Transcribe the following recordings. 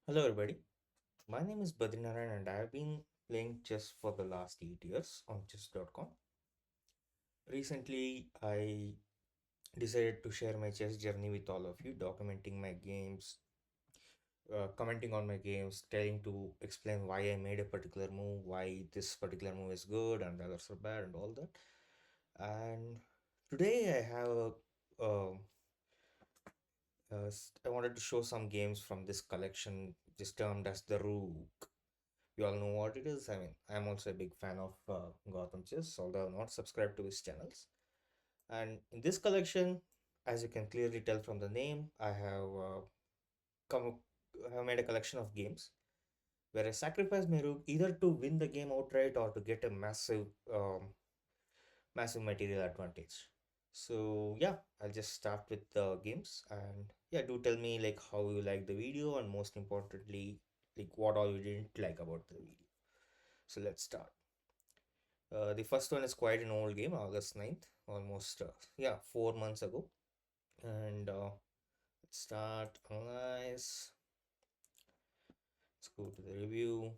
Hello, everybody. My name is Badrinaran, and I have been playing chess for the last 8 years on chess.com. Recently, I decided to share my chess journey with all of you, documenting my games, commenting on my games, trying to explain why I made a particular move, why this particular move is good and the others are bad, and all that. And today, I wanted to show some games from this collection, which is termed as the Rook. You all know what it is. I mean, I'm also a big fan of Gotham Chess, although I'm not subscribed to his channels. And in this collection, as you can clearly tell from the name, come, I have made a collection of games where I sacrifice my rook either to win the game outright or to get a massive material advantage. So yeah, I'll just start with the games and yeah, do tell me like how you like the video and most importantly, like what all you didn't like about the video. So let's start. The first one is quite an old game, August 9th, almost, yeah, 4 months ago. And let's start, analyze, let's go to the review.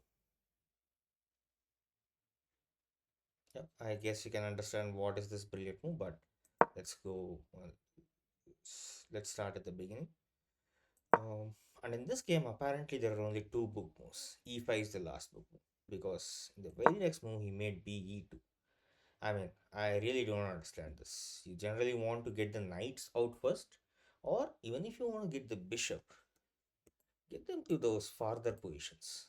Yeah, I guess you can understand what is this brilliant move, but let's go, well, let's start at the beginning. And in this game, apparently there are only two book moves. E5 is the last book move because in the very next move he made BE2. I mean, I really don't understand this. You generally want to get the knights out first, or even if you want to get the bishop, get them to those farther positions.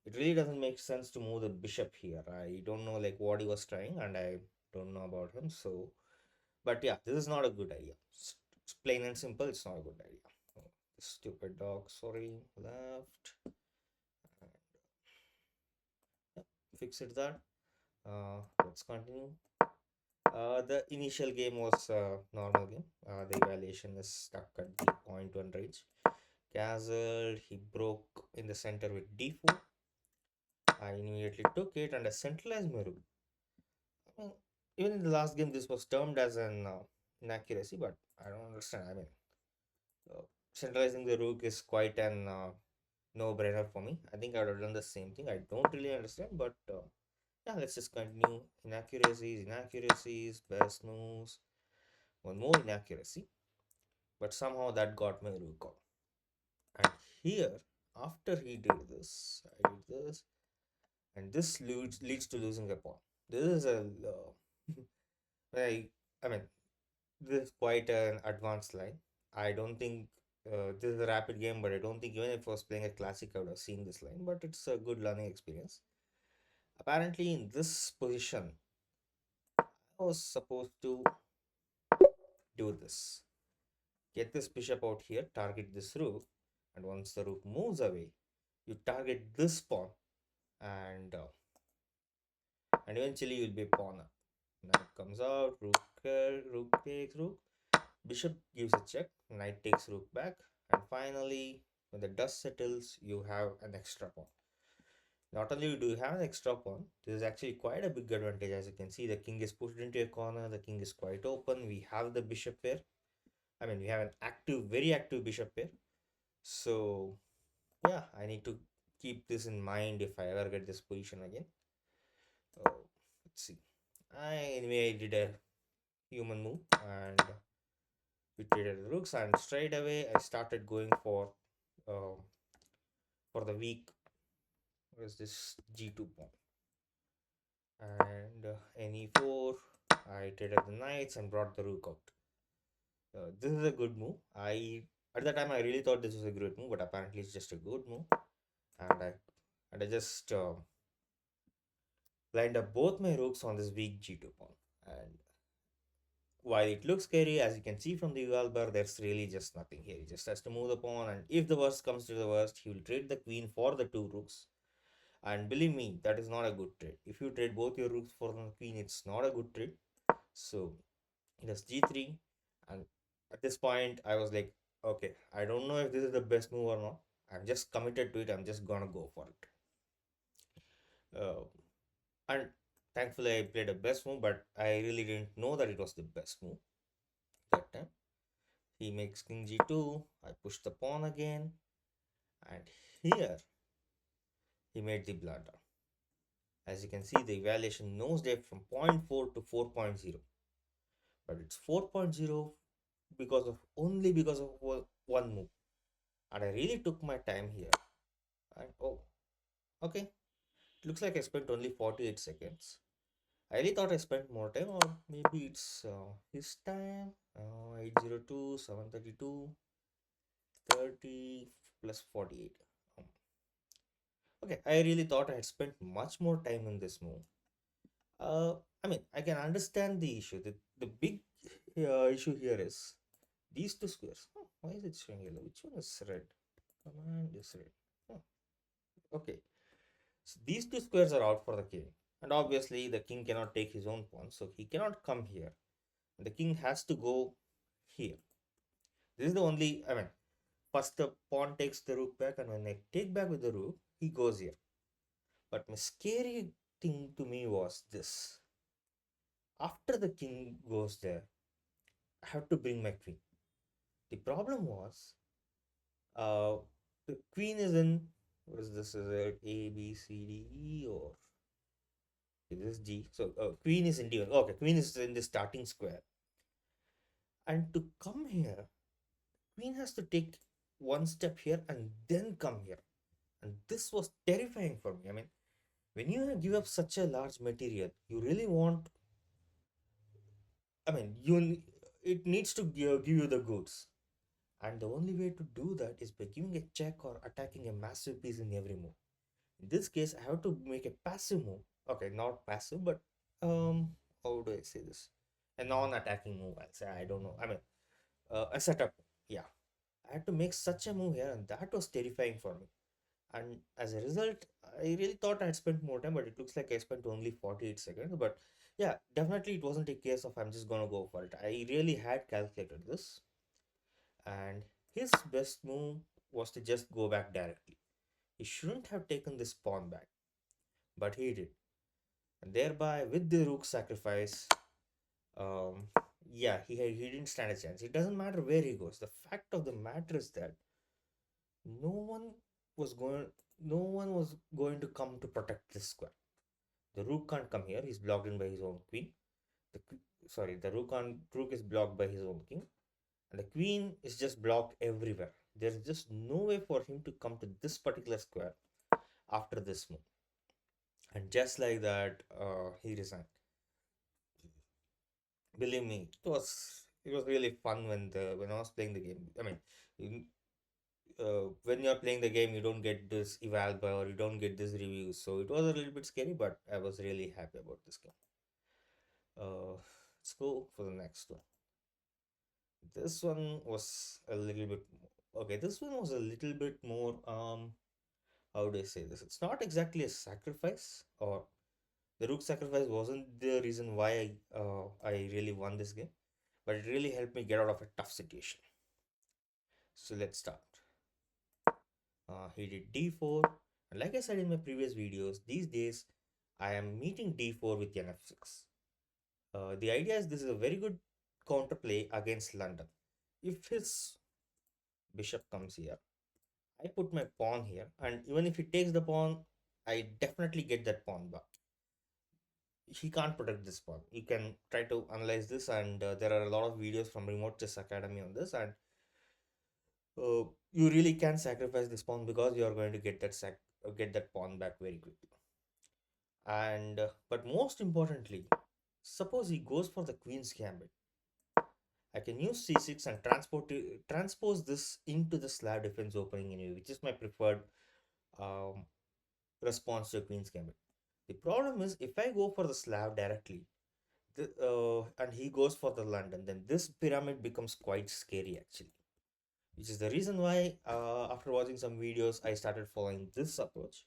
It really doesn't make sense to move the bishop here. I don't know like what he was trying, and I don't know about him. So, but yeah, this is not a good idea. It's plain and simple. It's not a good idea. Oh, stupid dog. Sorry, left. And, yeah, fix it that. Let's continue. The initial game was a normal game. The evaluation is stuck at the point one range. Castle, he broke in the center with d4. I immediately took it and I centralized my rook. I mean, even in the last game, this was termed as an inaccuracy, but I don't understand. I mean, uh, centralizing the rook is quite an no-brainer for me. I think I would have done the same thing. I don't really understand, but yeah, let's just continue. Inaccuracies, best moves. One more inaccuracy, but somehow that got my rook out. And here, after he did this, I did this, and this leads to losing a pawn. This is a I, I mean, this is quite an advanced line. I don't think this is a rapid game, but I don't think even if I was playing a classic, I would have seen this line. But it's a good learning experience. Apparently, in this position, I was supposed to do this. Get this bishop out here, target this rook, and once the rook moves away, you target this pawn, and eventually you'll be pawn up. Knight comes out, rook takes rook, bishop gives a check, knight takes rook back, and finally, when the dust settles, you have an extra pawn. Not only do you have an extra pawn, this is actually quite a big advantage. As you can see, the king is pushed into a corner, the king is quite open. We have the bishop pair. I mean, we have an active, very active bishop pair. So, yeah, I need to keep this in mind if I ever get this position again. Let's see. Anyway, I did a human move and we traded the rooks, and straight away I started going uh, for the weak. What is this g2 pawn? And ne4. I traded the knights and brought the rook out. This is a good move. At the time I really thought this was a great move, but apparently it's just a good move. And I just lined up both my rooks on this weak g2 pawn. And while it looks scary, as you can see from the UL bar, there's really just nothing here. He just has to move the pawn, and if the worst comes to the worst, he will trade the queen for the two rooks. And believe me, that is not a good trade. If you trade both your rooks for the queen, it's not a good trade. So it has g3, and at this point, I was like, okay, I don't know if this is the best move or not. I'm just committed to it. I'm just gonna go for it. Uh, and thankfully, I played a best move, but I really didn't know that it was the best move that time. He makes king g2. I push the pawn again. And here he made the blunder. As you can see, the evaluation knows that from zero point 0.4 to 4.0, but it's 4.0 because of only because of one move. And I really took my time here. And oh, okay, it looks like I spent only 48 seconds. I really thought I spent more time, or maybe it's his time. 802, 732, 30 plus 48. Um, okay, I really thought I had spent much more time in this move. Uh, I mean, I can understand the issue. The big issue here is these two squares. Oh, why is it showing yellow? Which one is red? Command is red. Oh, okay. So these two squares are out for the king. And obviously, the king cannot take his own pawn, so he cannot come here. The king has to go here. This is the only, I mean, first the pawn takes the rook back, and when I take back with the rook, he goes here. But my scary thing to me was this. After the king goes there, I have to bring my queen. The problem was, uh, the queen is in, what is this? Is it A, B, C, D, E, or is this G? So queen is in D. Okay, queen is in the starting square. And to come here, queen has to take one step here and then come here. And this was terrifying for me. I mean, when you give up such a large material, you really want, I mean, it needs to give you the goods. And the only way to do that is by giving a check or attacking a massive piece in every move. In this case, I have to make a passive move. Okay, not passive, but how do I say this? A non-attacking move. I'll say, I don't know. I mean, a setup. Yeah, I had to make such a move here, and that was terrifying for me. And as a result, I really thought I had spent more time, but it looks like I spent only 48 seconds. But yeah, definitely it wasn't a case of I'm just gonna go for it. I really had calculated this, and his best move was to just go back directly. He shouldn't have taken this pawn back, but he did. And thereby, with the rook sacrifice, um, yeah, he didn't stand a chance. It doesn't matter where he goes. The fact of the matter is that no one was going no one was going to come to protect this square. The rook can't come here. He's blocked in by his own queen. The rook is blocked by his own king, and the queen is just blocked everywhere. There's just no way for him to come to this particular square after this move. And just like that, he resigned. Believe me, it was really fun when I was playing the game. I mean, when you're playing the game, you don't get this eval bar or you don't get this review. So it was a little bit scary, but I was really happy about this game. Let's go for the next one. This one was a little bit okay. This one was a little bit more. How do I say this? It's not exactly a sacrifice, or the rook sacrifice wasn't the reason why I really won this game, but it really helped me get out of a tough situation. So let's start. He did d4, and like I said in my previous videos, these days I am meeting d4 with nf6. The idea is this is a very good counterplay against London. If his bishop comes here, I put my pawn here, and even if he takes the pawn, I definitely get that pawn back. He can't protect this pawn. You can try to analyze this, and there are a lot of videos from Remote Chess Academy on this, and you really can sacrifice this pawn because you are going to get that pawn back very quickly. And but most importantly, suppose he goes for the queen's gambit. I can use c6 and transpose this into the slab defense opening anyway, which is my preferred um, response to queen's gambit. The problem is if I go for the slab directly, and he goes for the London, then this pyramid becomes quite scary actually. Which is the reason why, after watching some videos, I started following this approach.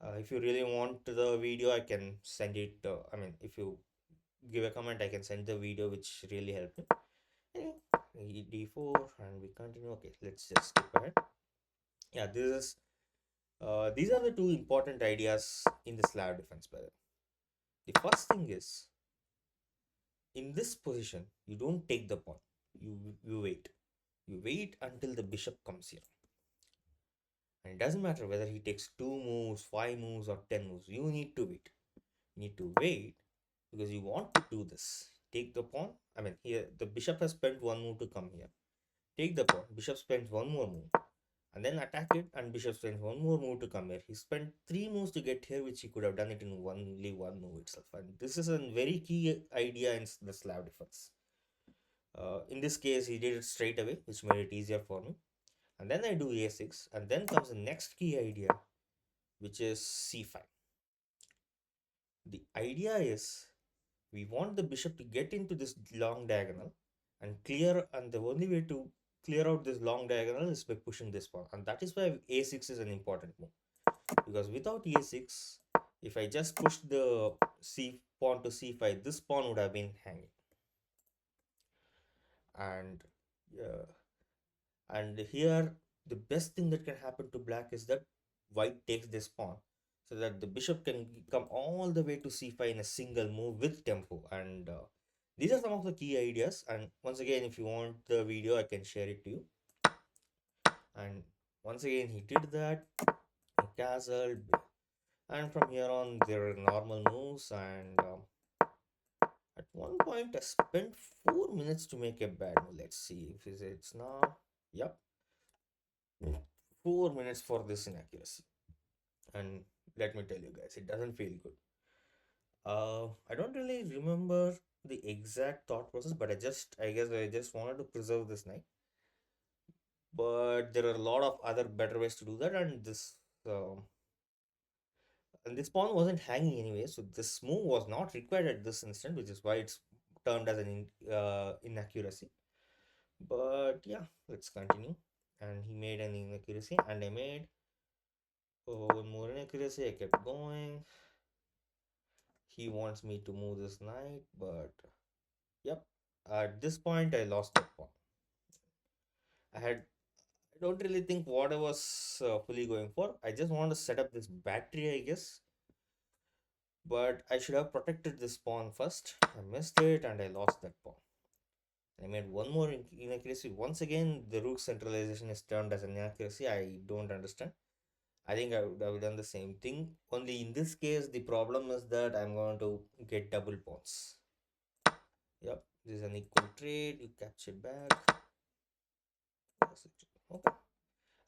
If you really want the video, I can send it. I mean, if you give a comment, I can send the video, which really helped me. Anyway, d4, and we continue. Okay, let's just skip ahead. Yeah, these are the two important ideas in the slab defense, by the way. The first thing is, in this position, you don't take the pawn. You wait. You wait until the bishop comes here. And it doesn't matter whether he takes 2 moves, 5 moves, or 10 moves. You need to wait. You need to wait because you want to do this. Take the pawn. I mean, here the bishop has spent 1 move to come here. Take the pawn. Bishop spends 1 more move and then attack it, and bishop spends 1 more move to come here. He spent 3 moves to get here, which he could have done it in only 1 move itself. And this is a very key idea in the Slav defense. In this case, he did it straight away, which made it easier for me. And then I do a6, and then comes the next key idea, which is c5. The idea is we want the bishop to get into this long diagonal and clear, and the only way to clear out this long diagonal is by pushing this pawn, and that is why a6 is an important move. Because without a6, if I just push the c pawn to c5, this pawn would have been hanging. And uh, and here the best thing that can happen to black is that white takes this pawn, so that the bishop can come all the way to c5 in a single move with tempo. And these are some of the key ideas, and once again, if you want the video, I can share it to you. And once again, he did that, he castled, and from here on there are normal moves. And at one point I spent 4 minutes to make a bad move. Let's see if it's now. Yep, 4 minutes for this inaccuracy. And let me tell you guys, it doesn't feel good. I don't really remember the exact thought process, but I guess I just wanted to preserve this knight. But there are a lot of other better ways to do that, and this pawn wasn't hanging anyway, so this move was not required at this instant, which is why it's termed as an inaccuracy. But yeah, let's continue. And he made an inaccuracy, and I made one more inaccuracy. I kept going. He wants me to move this knight, but yep. At this point, I lost that pawn. I don't really think what I was fully going for. I just want to set up this battery, I guess. But I should have protected this pawn first. I missed it and I lost that pawn. I made one more inaccuracy. Once again, the rook centralization is termed as an inaccuracy. I don't understand. I think I would have done the same thing. Only in this case, the problem is that I'm going to get double pawns. Yep, this is an equal trade. You capture back. Okay.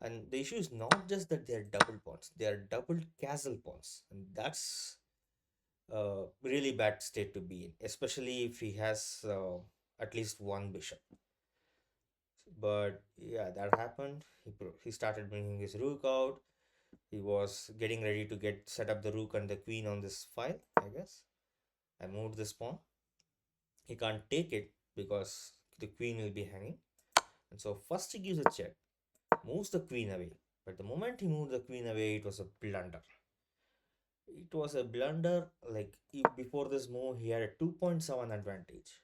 And the issue is not just that they are double pawns, they are double castle pawns. And that's a really bad state to be in, especially if he has at least one bishop. But yeah, that happened. He started bringing his rook out. He was getting ready to get set up the rook and the queen on this file, I guess. I moved this pawn. He can't take it because the queen will be hanging. And so first he gives a check, moves the queen away. But the moment he moved the queen away, it was a blunder. It was a blunder. Like before this move, he had a 2.7 advantage.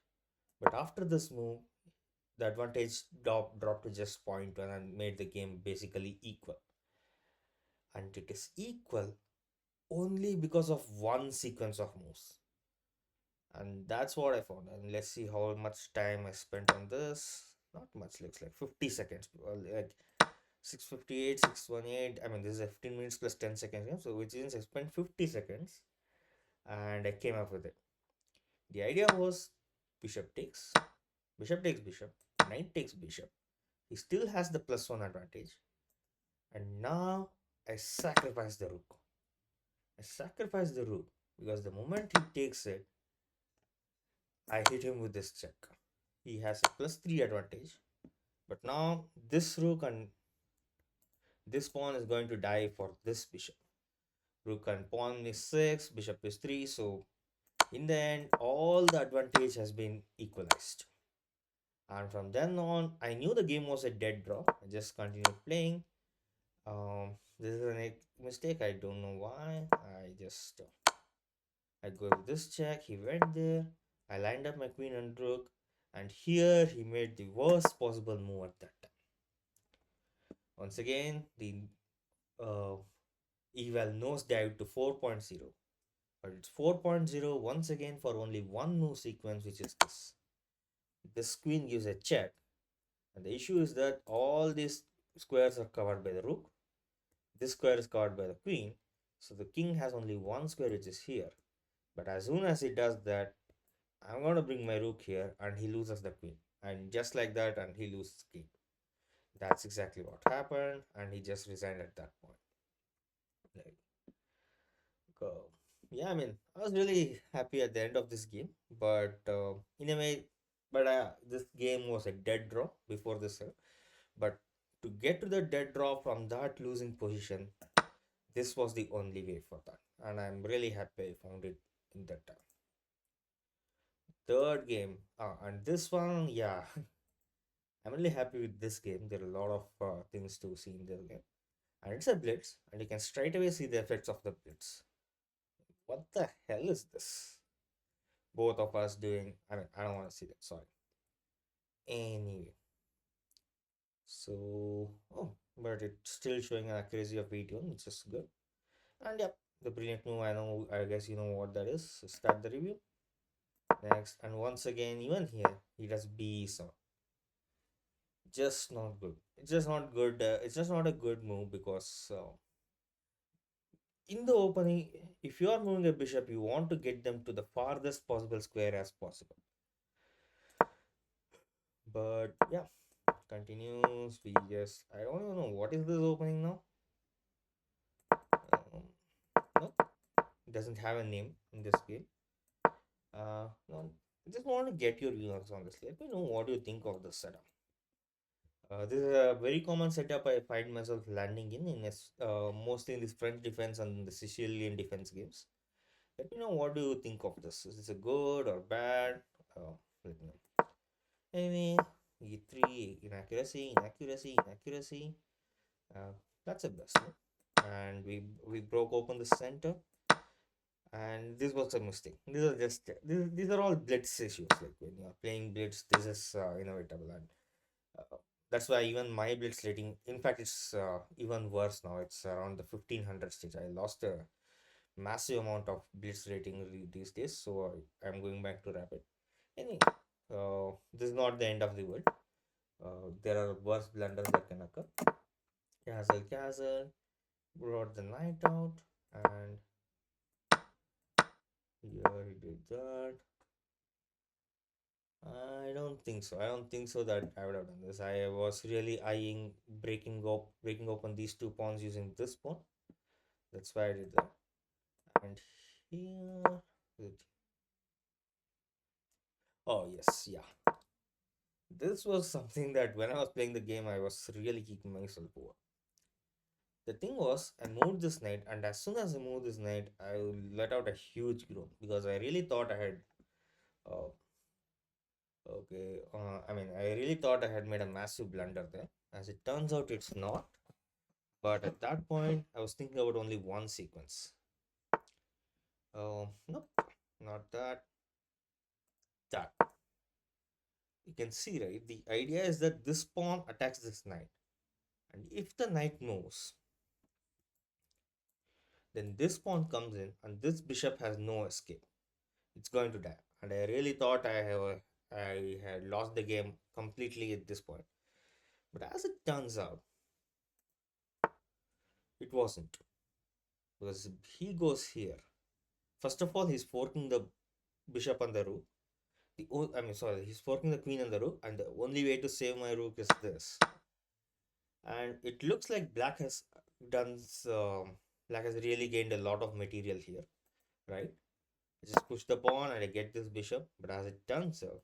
But after this move, the advantage dropped to just 0.1 and made the game basically equal. And it is equal only because of one sequence of moves. And that's what I found. And let's see how much time I spent on this. Not much, looks like 50 seconds. Like 658, 618. I mean, this is a 15 minutes plus 10 seconds game. So, which means I spent 50 seconds and I came up with it. The idea was bishop takes, bishop, knight takes bishop. He still has the +1 advantage. And now I sacrifice the rook. I sacrifice the rook because the moment he takes it, I hit him with this check. He has a +3 advantage. But now this rook and this pawn is going to die for this bishop. Rook and pawn is 6, bishop is 3. So in the end, all the advantage has been equalized. And from then on, I knew the game was a dead draw. I just continued playing. This is a mistake. I don't know why. I go with this check. He went there. I lined up my queen and rook. And here he made the worst possible move at that time. Once again, the uh, eval nosedive to 4.0. But it's 4.0 once again for only one move sequence, which is this. This queen gives a check. And the issue is that all these squares are covered by the rook. this square is covered by the queen, so the king has only one square which is here. But as soon as he does that, I'm gonna bring my rook here and he loses the queen. And just like that, and he loses king. That's exactly what happened, and he just resigned at that point. Like, uh, yeah, I mean, I was really happy at the end of this game, but in a way, but this game was a dead draw before this. But to get to the dead draw from that losing position, this was the only way for that, and I'm really happy I found it in that time. Third game, and this one, yeah, I'm really happy with this game. There are a lot of things to see in this game, and it's a blitz, and you can straight away see the effects of the blitz. What the hell is this? Both of us doing. I mean, I don't want to see that. Sorry. Anyway, so but it's still showing an accuracy of 81, which is good. And yep, the brilliant move. I know. I guess you know what that is. So start the review. Next, and once again, even here, he does B some. Just not good. It's just not good. It's just not a good move because in the opening, if you are moving a bishop, you want to get them to the farthest possible square as possible. But yeah, continues. We just I don't even know what is this opening now. No, it doesn't have a name in this game. No, I just want to get your views on this. Let me know what you think of this setup. This is a very common setup I find myself landing in mostly in this French defense and the Sicilian defense games. Let me know what do you think of this. Is this a good or bad? Let me know. Anyway, E3 inaccuracy, inaccuracy, inaccuracy. Uh, that's a best. No? And we broke open the center, and this was a mistake. These are all blitz issues. Like when you are playing blitz, this is inevitable, and uh, that's why even my blitz rating. In fact, it's even worse now. It's around the 1500 stage. I lost a massive amount of blitz rating these days, so I'm going back to rapid. Anyway, this is not the end of the world. There are worse blunders that can occur. Castle brought the knight out, and here he did that. I don't think so. I don't think so that I would have done this. I was really eyeing breaking open these two pawns using this pawn. That's why I did that. And here, oh yes, yeah. This was something that when I was playing the game, I was really kicking myself over. The thing was, I moved this knight, and as soon as I moved this knight, I let out a huge groan because I really thought I had. Uh, I mean, I really thought I had made a massive blunder there. As it turns out, it's not. But at that point, I was thinking about only one sequence. Nope, not that. That. You can see, right? The idea is that this pawn attacks this knight. And if the knight moves, then this pawn comes in and this bishop has no escape. It's going to die. And I really thought I had lost the game completely at this point. But as it turns out, it wasn't. Because he goes here. First of all, he's forking the bishop on the rook. He's forking the queen on the rook, and the only way to save my rook is this. And it looks like done. Black has really gained a lot of material here, right? I just push the pawn and I get this bishop. But as it turns out,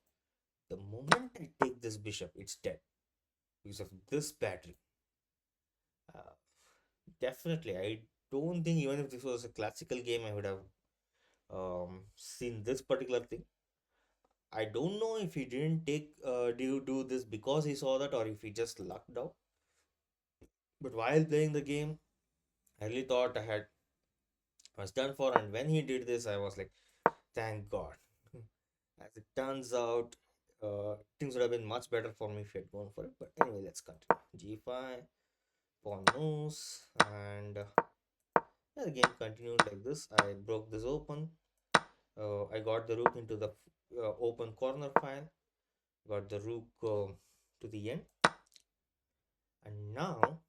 the moment I take this bishop, it's dead because of this battery. Uh, Definitely, I don't think even if this was a classical game, I would have seen this particular thing. I don't know if he didn't do this because he saw that or if he just lucked out. But while playing the game, I really thought I was done for. And when he did this, I was like, thank God. As it turns out, things would have been much better for me if he had gone for it. But anyway, let's continue. G5, pawn moves, and yeah, the game continued like this. I broke this open. I got the rook into the open corner file. Got the rook to the end. And now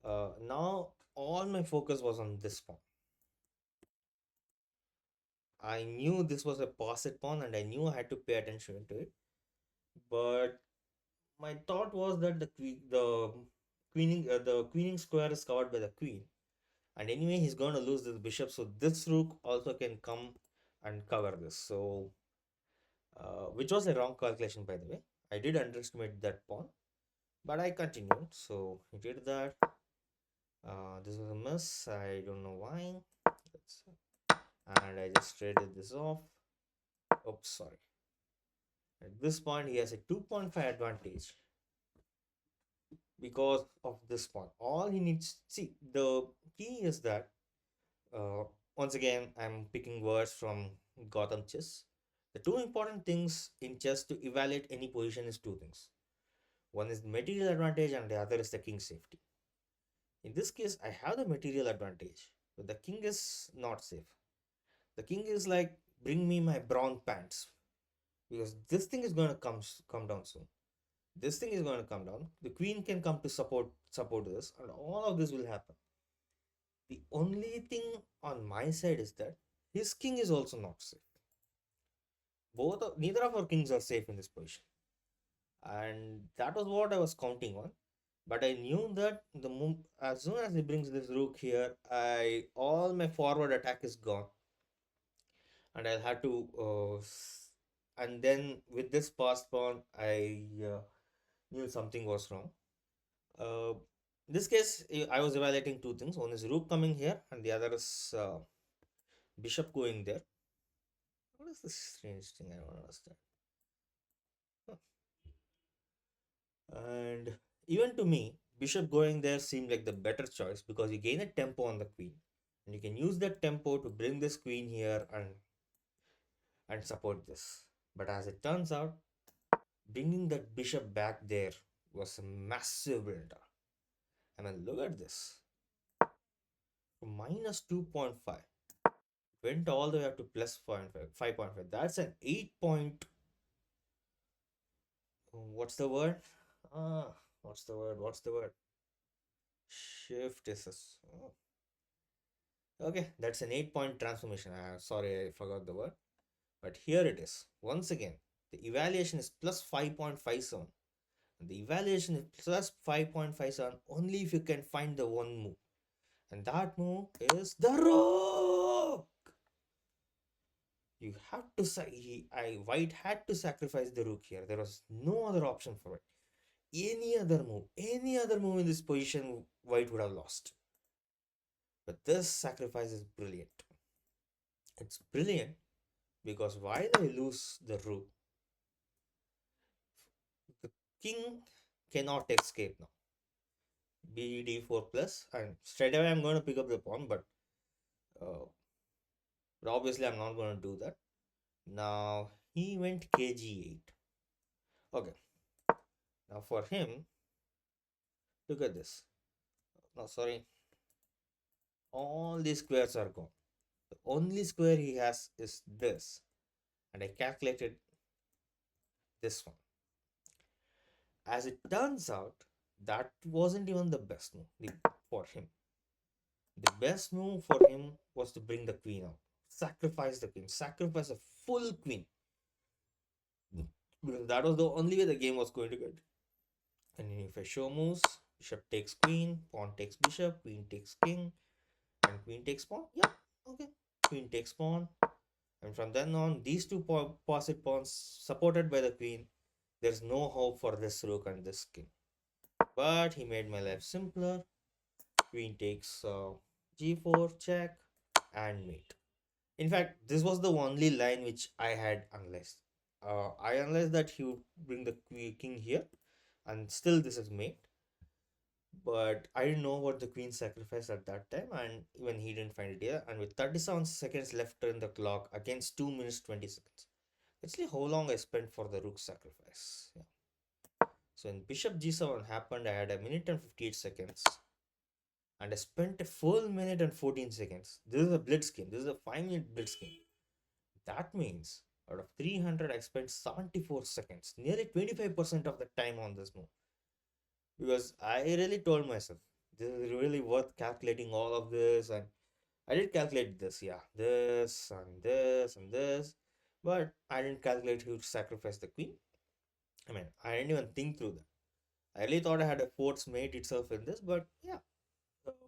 Now all my focus was on this pawn. I knew this was a posset pawn and I knew I had to pay attention to it. But my thought was that the queening square is covered by the queen. And anyway, he's going to lose this bishop. So this rook also can come and cover this. So, which was a wrong calculation, by the way. I did underestimate that pawn, but I continued. So he did that. This was a miss. I don't know why. And I just traded this off. Oops, sorry. At this point, he has a 2.5 advantage because of this pawn. All he needs, see, the key is that, uh, once again, I'm picking words from Gotham Chess. The two important things in chess to evaluate any position is two things. One is the material advantage and the other is the king's safety. In this case, I have the material advantage, but the king is not safe. The king is like, bring me my brown pants because this thing is going to come down soon. This thing is going to come down. The queen can come to support this, and all of this will happen. The only thing on my side is that his king is also not safe. Neither of our kings are safe in this position, and that was what I was counting on. But I knew that as soon as he brings this rook here, I all my forward attack is gone, and I'll have to. And then with this passed pawn, I knew something was wrong. Uh, in this case, I was evaluating two things. One is rook coming here, and the other is bishop going there. What is this strange thing? I don't understand. Huh. And even to me, bishop going there seemed like the better choice because you gain a tempo on the queen, and you can use that tempo to bring this queen here and support this. But as it turns out, bringing that bishop back there was a massive blunder. I mean, look at this. From minus 2.5 went all the way up to plus 5.5. That's an 8 point. What's the word? Ah, what's the word? What's the word? Shift is oh. Okay, that's an 8 point transformation. Sorry, I forgot the word. But here it is. Once again, the evaluation is plus 5.57. The evaluation is plus 5.57 only if you can find the one move. And that move is the rook. You have to say, White had to sacrifice the rook here. There was no other option for it. Any other move in this position, White would have lost. But this sacrifice is brilliant. It's brilliant because while I lose the rook, the king cannot escape now. BD4 plus, and straight away I'm going to pick up the pawn, uh, but obviously I'm not going to do that. Now he went KG8. Okay, now for him, look at this. No, sorry, all these squares are gone. The only square he has is this, and I calculated this one. As it turns out, that wasn't even the best move for him. The best move for him was to bring the queen out, sacrifice the queen, sacrifice a full queen, because that was the only way the game was going to get. And if I show moves, bishop takes queen, pawn takes bishop, queen takes king, and queen takes pawn. Yeah, okay. Queen takes pawn, and from then on, these two posset pawns supported by the queen, there's no hope for this rook and this king. But he made my life simpler. Queen takes g4, check, and mate. In fact, this was the only line which I had analyzed. I analyzed that he would bring the king here, and still this is mate. But I didn't know what the queen sacrificed at that time, and even he didn't find it here. And with 37 seconds left in the clock against 2 minutes 20 seconds, actually how long I spent for the rook sacrifice. Yeah. So in bishop g7 happened, I had a minute and 58 seconds, and I spent a full minute and 14 seconds. This is a blitz game. This is a 5-minute blitz game. That means out of 300, I spent 74 seconds, nearly 25% of the time on this move. Because I really told myself, This is really worth calculating all of this. And I did calculate this, yeah, this and this and this, but I didn't calculate who to sacrifice the queen. I mean, I didn't even think through that. I really thought I had a force mate itself in this, but yeah.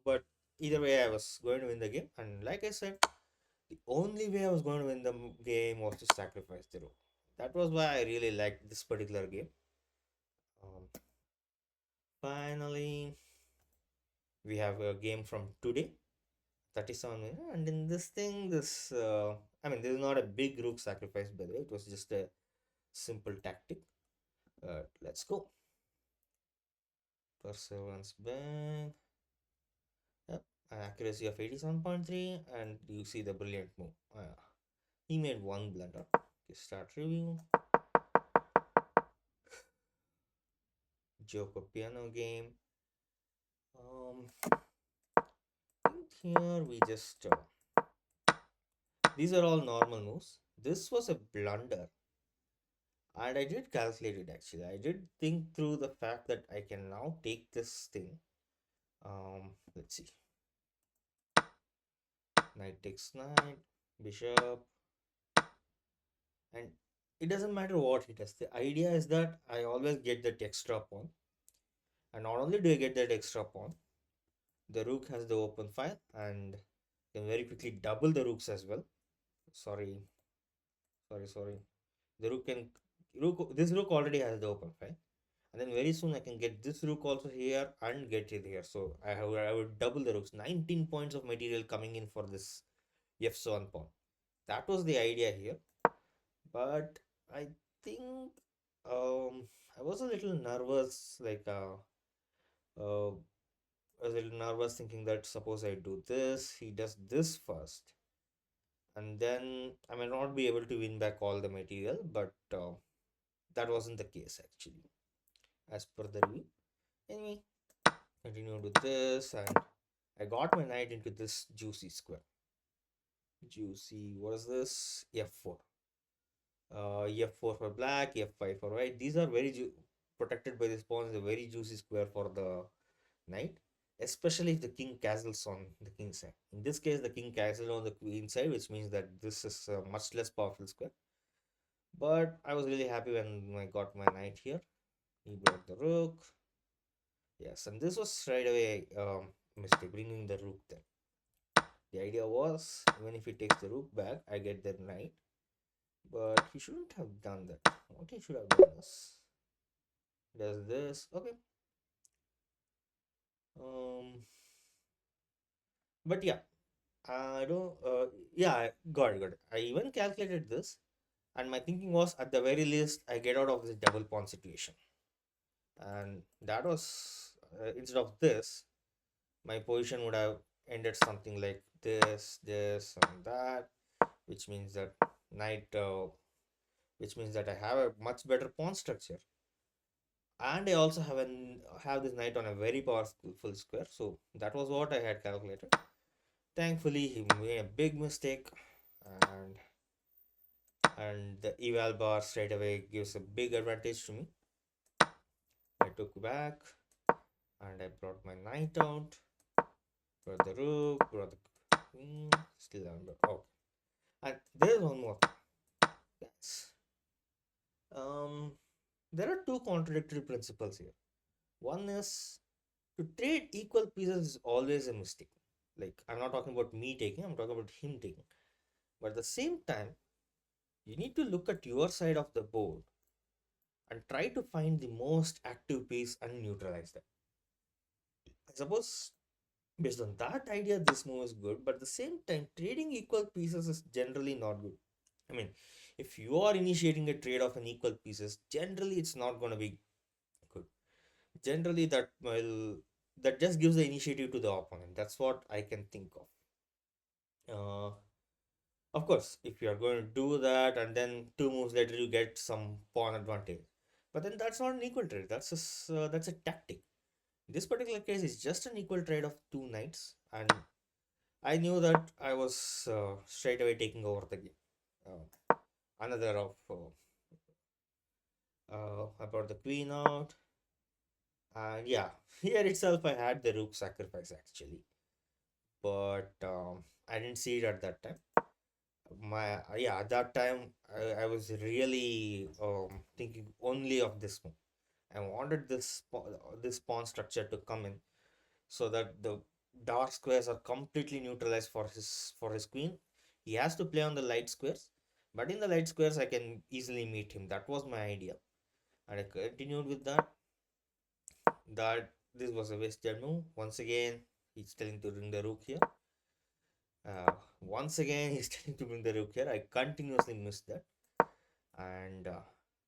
But either way, I was going to win the game. And like I said, the only way I was going to win the game was to sacrifice the rook. That was why I really liked this particular game. Um, Finally, we have a game from today, 37 minutes. And in this thing, I mean, this is not a big rook sacrifice, by the way. It was just a simple tactic. Let's go. Perseverance bang. Yep. An accuracy of 87.3, and you see the brilliant move. He made one blunder. Okay, start review. Joker piano game. I think here we just these are all normal moves. This was a blunder, and I did calculate it actually. I did think through the fact that I can now take this thing. Let's see. Knight takes knight, bishop, and it doesn't matter what he does. The idea is that I always get that extra pawn, and not only do I get that extra pawn, the rook has the open file, and can very quickly double the rooks as well. Sorry, sorry. The rook can this rook already has the open file, and then very soon I can get this rook also here and get it here. So I would double the rooks. 19 points of material coming in for this f7 pawn. That was the idea here, but I think I was a little nervous, uh, I was a little nervous thinking that suppose I do this, he does this first, and then I may not be able to win back all the material, but that wasn't the case actually, as per the review. Anyway, continue with this, and I got my knight into this juicy square. Juicy, what is this? F4. F4 for black, F5 for white. These are protected by this pawn. Is a very juicy square for the knight, especially if the king castles on the king side. In this case, the king castles on the queen side, which means that this is a much less powerful square. But I was really happy when I got my knight here. He brought the rook. Yes, and this was straight away mistake, bringing the rook there. The idea was, even if he takes the rook back, I get the knight. But he shouldn't have done that. What he should have done is, does this. Okay. Um, but yeah, I don't. Yeah, got it. I even calculated this, and my thinking was, at the very least, I get out of this double pawn situation. And that was instead of this, my position would have ended something like this, and that, which means that knight, which means that I have a much better pawn structure, and I also have this knight on a very powerful full square. So that was what I had calculated. Thankfully, he made a big mistake, and the eval bar straight away gives a big advantage to me. I took back, and I brought my knight out, brought the rook, brought the queen, still under. Oh, and there's one more. Yes. Um, there are two contradictory principles here. One is, to trade equal pieces is always a mistake. Like, I'm not talking about me taking, I'm talking about him taking. But at the same time, you need to look at your side of the board and try to find the most active piece and neutralize them. I suppose based on that idea, this move is good, but at the same time, trading equal pieces is generally not good. I mean, if you are initiating a trade of an equal pieces, generally it's not going to be good. Generally, that just gives the initiative to the opponent. That's what I can think of. Of course, if you are going to do that and then two moves later you get some pawn advantage, but then that's not an equal trade. That's a tactic. This particular case is just an equal trade of two knights, and I knew that I was straight away taking over the game. Another of I brought the queen out. And yeah, here itself I had the rook sacrifice actually, but I didn't see it at that time. Yeah, at that time I was really thinking only of this move. I wanted this pawn structure to come in so that the dark squares are completely neutralized for his queen. He has to play on the light squares, but in the light squares I can easily meet him. That was my idea, and I continued with that. That this was a wasted move. Once again, he's telling to bring the rook here. Once again, he's telling to bring the rook here. I continuously missed that, and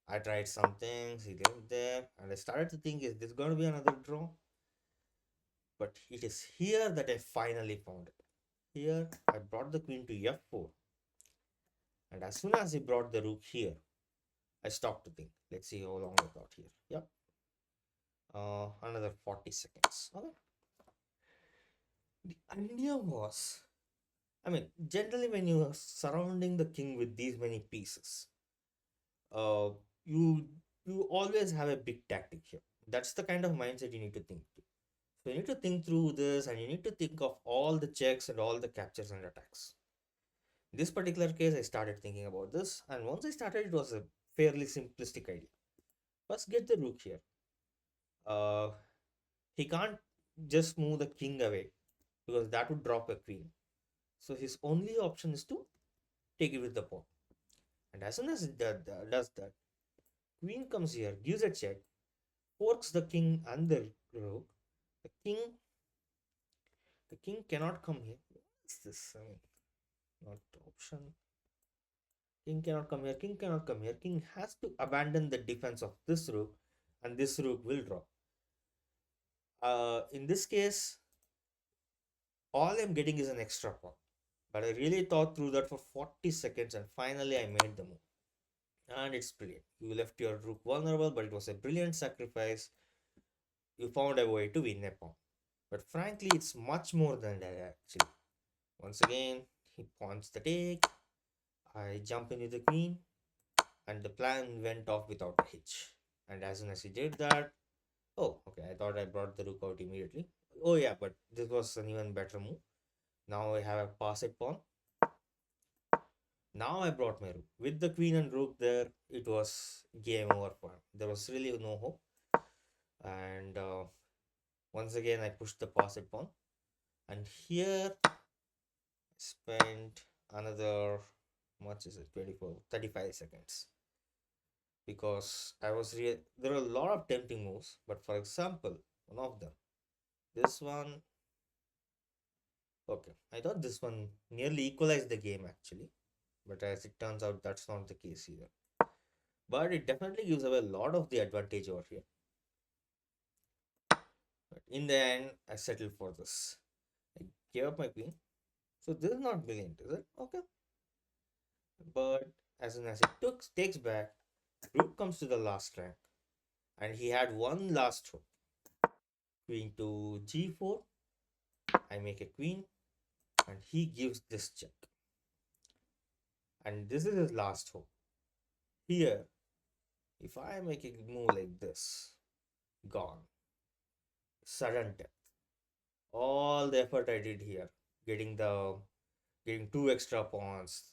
I tried some things. He didn't there, and I started to think, is this going to be another draw? But it is here that I finally found it. Here, I brought the queen to f4, and as soon as he brought the rook here, I stopped to think. Let's see how long I got here. Yep, another 40 seconds. Okay. The idea was, I mean, generally when you are surrounding the king with these many pieces, uh, you you always have a big tactic here. That's the kind of mindset you need to think through. So you need to think through this, and you need to think of all the checks and all the captures and attacks. This particular case, I started thinking about this, and once I started, it was a fairly simplistic idea. First, get the rook here. Uh, he can't just move the king away because that would drop a queen. So his only option is to take it with the pawn. And as soon as it does that, queen comes here, gives a check, forks the king and the rook. The king, the king cannot come here. What's this? I mean, not option. King cannot come here. King cannot come here. King has to abandon the defense of this rook, and this rook will drop. In this case, all I'm getting is an extra pawn. But I really thought through that for 40 seconds, and finally I made the move. And it's brilliant. You left your rook vulnerable, but it was a brilliant sacrifice. You found a way to win a pawn. But frankly, it's much more than that actually. Once again, he pawns the take. I jump in with the queen, and the plan went off without a hitch. And as soon as he did that, oh, okay, I thought I brought the rook out immediately. Oh, yeah, but this was an even better move. Now I have a passed pawn. Now I brought my rook. With the queen and rook there, it was game over for him. There was really no hope. And once again, I pushed the passed pawn. And here, I spent another, much is it, 24, 35 seconds. Because there are a lot of tempting moves. But for example, one of them, this one, okay, I thought this one nearly equalized the game actually. But as it turns out, that's not the case either. But it definitely gives away a lot of the advantage over here. But in the end, I settled for this. I gave up my queen. So this is not brilliant, is it? Okay. But as soon as it takes back, rook comes to the last rank. And he had one last hope. Queen to g4. I make a queen. And he gives this check. And this is his last hope. Here, if I make a move like this, gone. Sudden death. All the effort I did here, getting two extra pawns,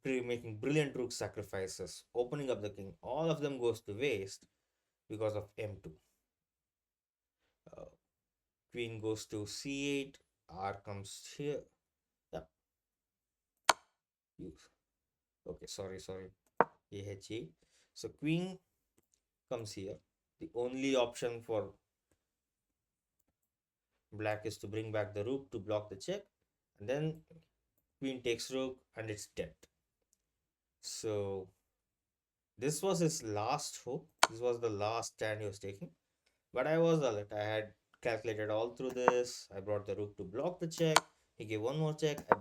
making brilliant rook sacrifices, opening up the king, all of them goes to waste because of m2. Uh, Queen goes to c8, r comes here. Yep. Okay, sorry. ah8. So queen comes here. The only option for black is to bring back the rook to block the check, and then queen takes rook and it's dead. So this was his last hope. This was the last stand he was taking. But I was alert. I had calculated all through this. I brought the rook to block the check. He gave one more check. I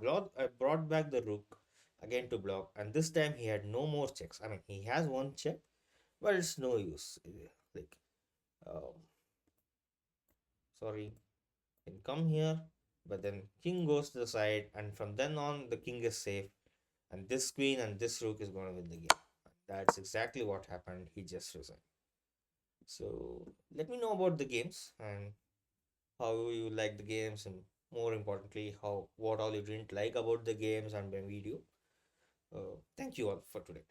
brought back the rook again to block. And this time he had no more checks. I mean, he has one check, but it's no use. Like, um, sorry, can come here. But then king goes to the side. And from then on, the king is safe. And this queen and this rook is going to win the game. That's exactly what happened. He just resigned. So let me know about the games and how you like the games, and more importantly, how what all you didn't like about the games and my video. Thank you all for today.